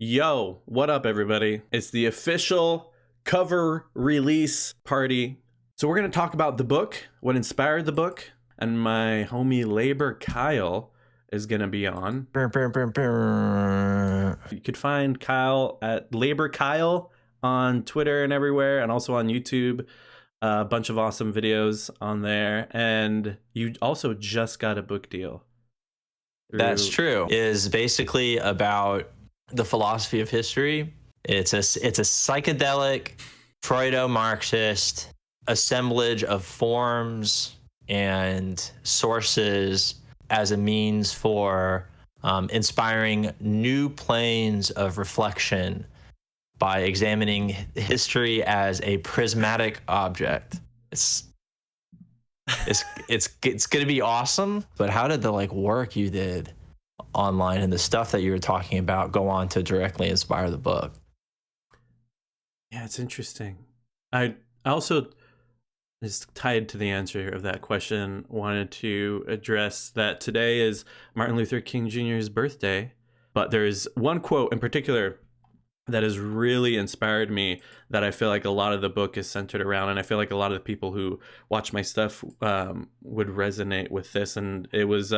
Yo, what up, everybody? It's the official cover release party. So, we're going to talk about the book, what inspired the book, and my homie Labor Kyle is going to be on. You could find Kyle at Labor Kyle on Twitter and everywhere, and also on YouTube. A bunch of awesome videos on there. And you also just got a book deal. That's true. It is basically about the philosophy of history. It's a psychedelic Freudo-Marxist assemblage of forms and sources as a means for inspiring new planes of reflection by examining history as a prismatic object. It's going to be awesome. But how did the work you did online and the stuff that you were talking about go on to directly inspire the book? Yeah, it's interesting. I also, is tied to the answer of that question, wanted to address that today is Martin Luther King Jr.'s birthday. But there's one quote in particular that has really inspired me that I feel like a lot of the book is centered around. And I feel like a lot of the people who watch my stuff would resonate with this. And it was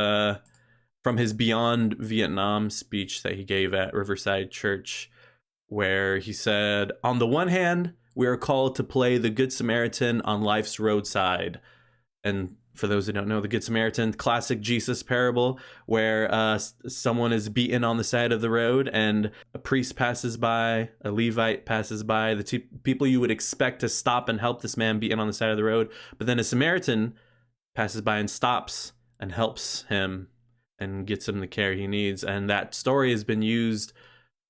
from his Beyond Vietnam speech that he gave at Riverside Church, where he said, "On the one hand, we are called to play the Good Samaritan on life's roadside." And for those who don't know, the Good Samaritan, classic Jesus parable, where someone is beaten on the side of the road and a priest passes by, a Levite passes by, the people you would expect to stop and help this man beaten on the side of the road. But then a Samaritan passes by and stops and helps him and gets him the care he needs. And that story has been used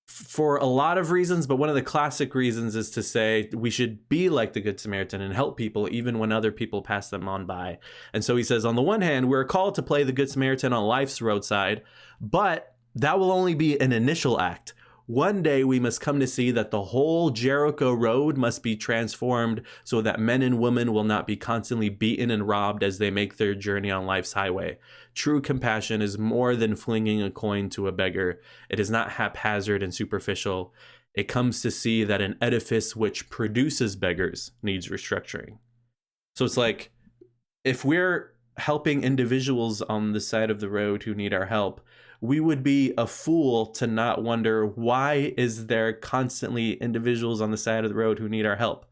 for a lot of reasons, but one of the classic reasons is to say we should be like the Good Samaritan and help people even when other people pass them on by. And so he says, on the one hand, we're called to play the Good Samaritan on life's roadside, but that will only be an initial act. One day we must come to see that the whole Jericho road must be transformed so that men and women will not be constantly beaten and robbed as they make their journey on life's highway. True compassion is more than flinging a coin to a beggar. It is not haphazard and superficial. It comes to see that an edifice which produces beggars needs restructuring. So it's like, if we're helping individuals on the side of the road who need our help, we would be a fool to not wonder, why is there constantly individuals on the side of the road who need our help?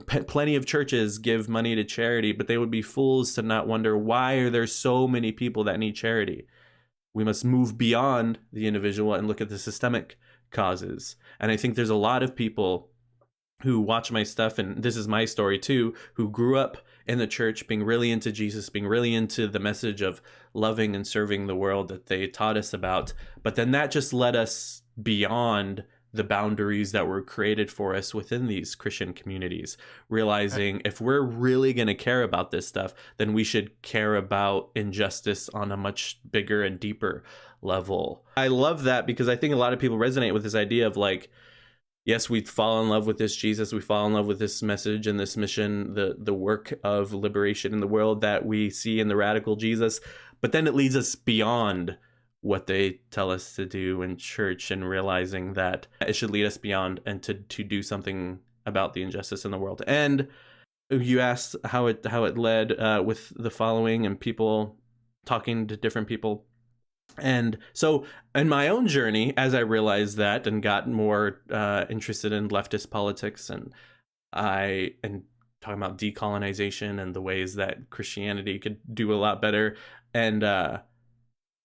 Plenty of churches give money to charity, but they would be fools to not wonder, why are there so many people that need charity? We must move beyond the individual and look at the systemic causes. And I think there's a lot of people who watch my stuff, and this is my story too, who grew up in the church being really into Jesus, being really into the message of loving and serving the world that they taught us about. But then that just led us beyond the boundaries that were created for us within these Christian communities, realizing if we're really going to care about this stuff, then we should care about injustice on a much bigger and deeper level. I love that because I think a lot of people resonate with this idea of yes, we fall in love with this Jesus, we fall in love with this message and this mission, the work of liberation in the world that we see in the radical Jesus, but then it leads us beyond what they tell us to do in church and realizing that it should lead us beyond and to do something about the injustice in the world. And you asked how it led with the following and people talking to different people. And so in my own journey, as I realized that and got more interested in leftist politics and talking about decolonization and the ways that Christianity could do a lot better. And I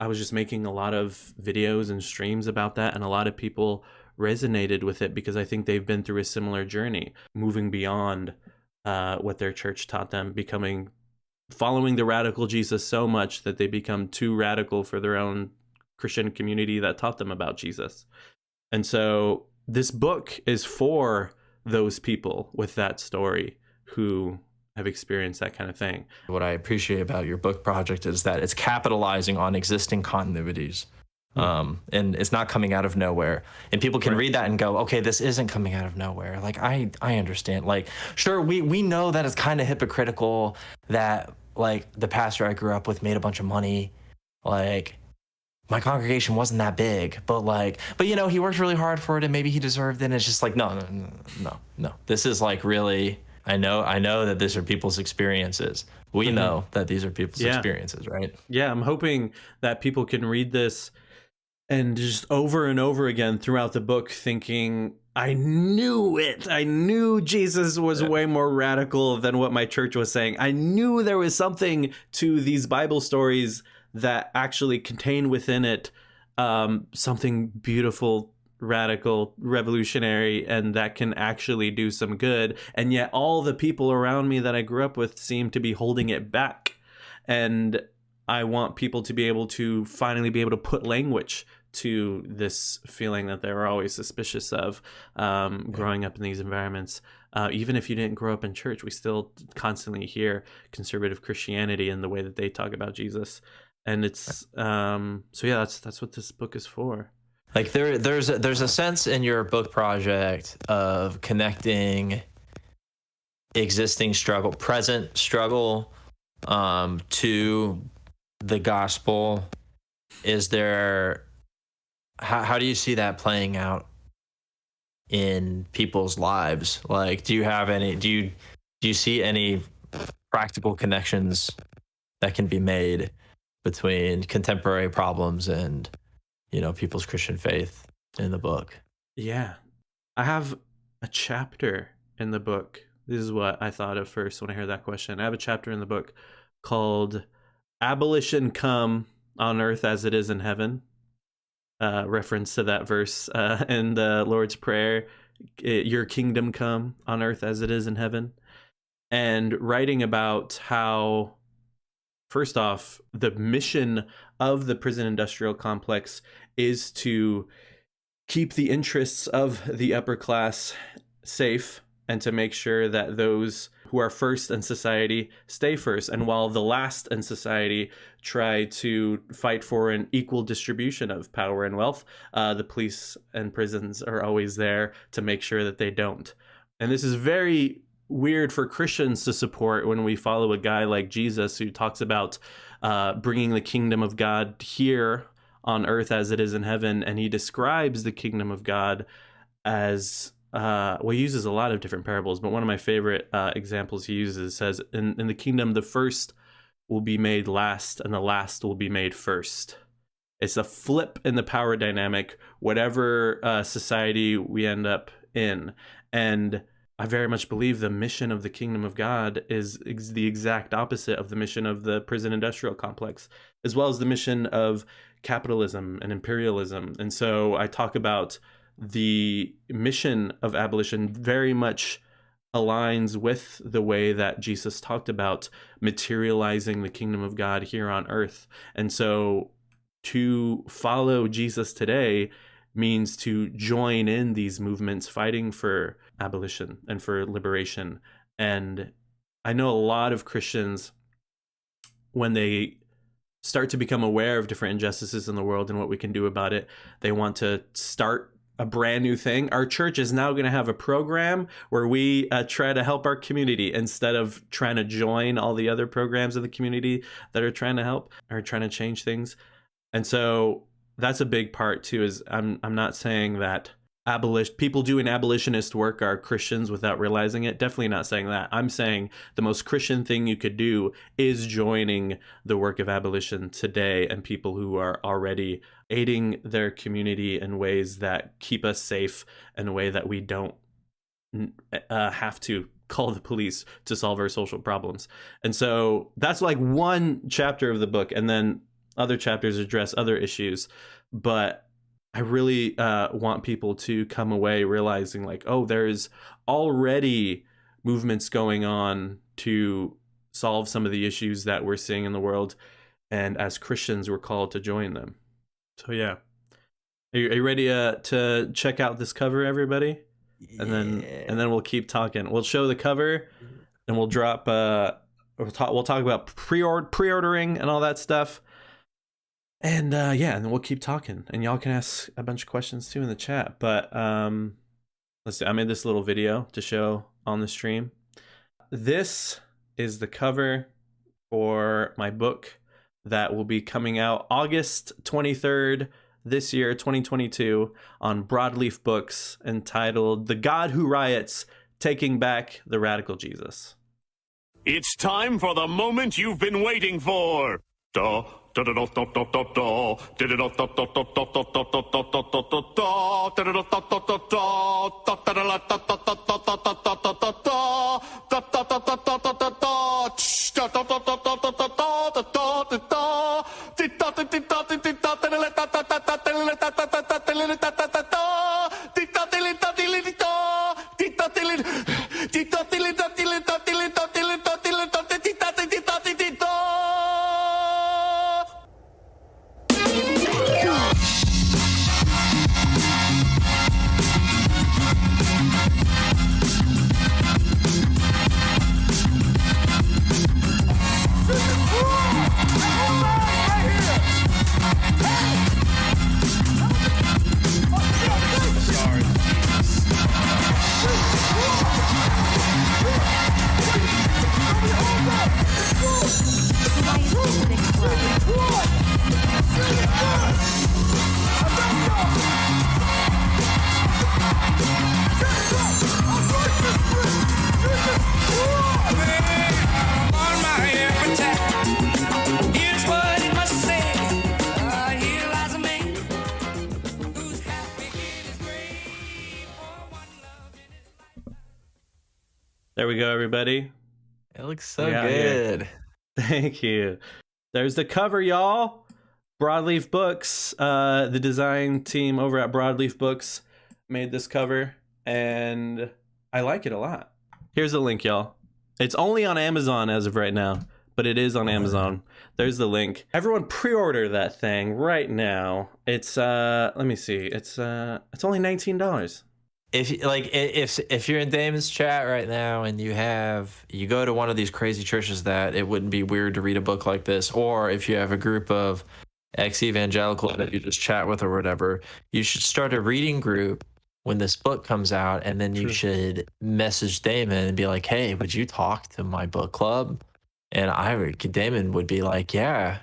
was just making a lot of videos and streams about that. And a lot of people resonated with it because I think they've been through a similar journey, moving beyond what their church taught them, following the radical Jesus so much that they become too radical for their own Christian community that taught them about Jesus. And so this book is for those people with that story who have experienced that kind of thing. What I appreciate about your book project is that it's capitalizing on existing continuities. And it's not coming out of nowhere. And people can read that and go, okay, this isn't coming out of nowhere. I understand. Sure, we know that it's kind of hypocritical that the pastor I grew up with made a bunch of money. my congregation wasn't that big, but like, but you know, he worked really hard for it and maybe he deserved it. And it's just like, no, no, no, no, no. This is like really, I know that these are people's experiences. We Hmm. know that these are people's Yeah. experiences, right? Yeah. I'm hoping that people can read this and just over and over again throughout the book thinking, I knew it. I knew Jesus was Yeah. way more radical than what my church was saying. I knew there was something to these Bible stories that actually contain within it something beautiful, radical, revolutionary, and that can actually do some good. And yet all the people around me that I grew up with seem to be holding it back. And I want people to be able to finally be able to put language to this feeling that they were always suspicious of Yeah. growing up in these environments. Even if you didn't grow up in church, we still constantly hear conservative Christianity and the way that they talk about Jesus. And it's so yeah, that's what this book is for. Like there's a sense in your book project of connecting existing struggle, present struggle, to the gospel. Is there, how do you see that playing out in people's lives? Like, do you have any, do you see any practical connections that can be made between contemporary problems and, you know, people's Christian faith in the book? Yeah, I have a chapter in the book. This is what I thought of first when I heard that question. I have a chapter in the book called Abolition Come on Earth as It Is in Heaven. Reference to that verse in the Lord's Prayer, Your kingdom come on earth as it is in heaven. And writing about how, first off, the mission of the prison industrial complex is to keep the interests of the upper class safe and to make sure that those who are first in society stay first. And while the last in society try to fight for an equal distribution of power and wealth, the police and prisons are always there to make sure that they don't. And this is very weird for Christians to support when we follow a guy like Jesus who talks about bringing the kingdom of God here on earth as it is in heaven. And he describes the kingdom of God as well, he uses a lot of different parables, but one of my favorite examples he uses says, in the kingdom, the first will be made last and the last will be made first. It's a flip in the power dynamic, whatever society we end up in. And I very much believe the mission of the kingdom of God is the exact opposite of the mission of the prison industrial complex, as well as the mission of capitalism and imperialism. And so I talk about the mission of abolition very much aligns with the way that Jesus talked about materializing the kingdom of God here on earth. And so to follow Jesus today means to join in these movements fighting for abolition and for liberation. And I know a lot of Christians, when they start to become aware of different injustices in the world and what we can do about it, they want to start a brand new thing. Our church is now going to have a program where we try to help our community instead of trying to join all the other programs of the community that are trying to help or trying to change things. And so that's a big part too, is I'm not saying that people doing abolitionist work are Christians without realizing it. Definitely not saying that. I'm saying the most Christian thing you could do is joining the work of abolition today, and people who are already aiding their community in ways that keep us safe, in a way that we don't have to call the police to solve our social problems. And so that's like one chapter of the book, and then other chapters address other issues. But I really want people to come away realizing, like, oh, there's already movements going on to solve some of the issues that we're seeing in the world, and as Christians, we're called to join them. So yeah, are you ready to check out this cover, everybody? And Yeah. then we'll keep talking. We'll show the cover, and we'll drop. We'll talk about pre-ordering and all that stuff. And yeah, and then we'll keep talking, and y'all can ask a bunch of questions too in the chat. But let's see. I made this little video to show on the stream. This is the cover for my book, that will be coming out August 23rd this year, 2022, on Broadleaf Books, entitled The God Who Riots, Taking Back the Radical Jesus. It's time for the moment you've been waiting for. Da, da, da, da, da, da, da, da. Da, da, da, da, da, da, da, da, da, da, da, da, da, da, da. Da, da, da, da, da, da, da. Da, da, da, da, da, da, da, da, da, da, da, da, da, da. Da, da, da, da, da, da, da, da. Tsh, da, da, da, da, da, da, da, da, da, da, da, da. Di, da, di, di, da, di, di, da, da, da, da, da, da, da, da, da, da, da, da, da, da, da, da, da. Di, da, di, li, da, di, li, di, da. Di, da, di, li, di, da, di, li, da, di, li, da, di, li, da, di, li, da, di, li, da, di, di, da, di, di, da, di, di, da. There we go, everybody. It looks so Yeah, good. Thank you. There's the cover, y'all. Broadleaf Books, the design team over at Broadleaf Books made this cover, and I like it a lot. Here's the link, y'all. It's only on Amazon as of right now, but it is on Amazon. There's the link. Everyone pre-order that thing right now. It's let me see. It's only $19. If you're in Damon's chat right now and you go to one of these crazy churches that it wouldn't be weird to read a book like this, or if you have a group of ex-evangelicals that you just chat with or whatever, you should start a reading group when this book comes out, and then you should message Damon and be like, hey, would you talk to my book club? And Damon would be like, yeah,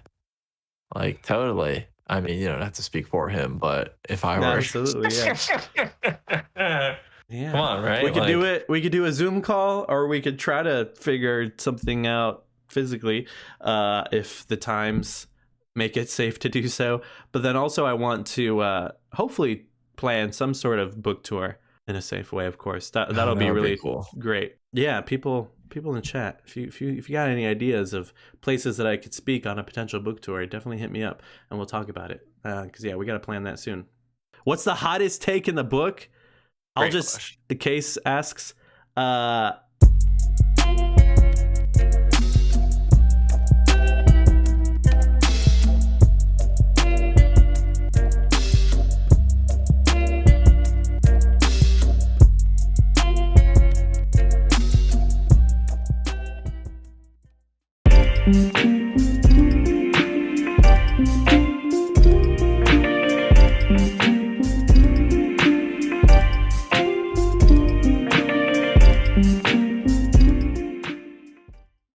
like totally. I mean, you don't have to speak for him, but if I were, absolutely, yeah. Yeah. Come on, right? We could do it. We could do a Zoom call, or we could try to figure something out physically, if the times make it safe to do so. But then also, I want to hopefully plan some sort of book tour in a safe way. Of course, that'll be really cool. Great. Yeah, people in the chat. If you got any ideas of places that I could speak on a potential book tour, definitely hit me up and we'll talk about it. Because we got to plan that soon. What's the hottest take in the book? The case asks.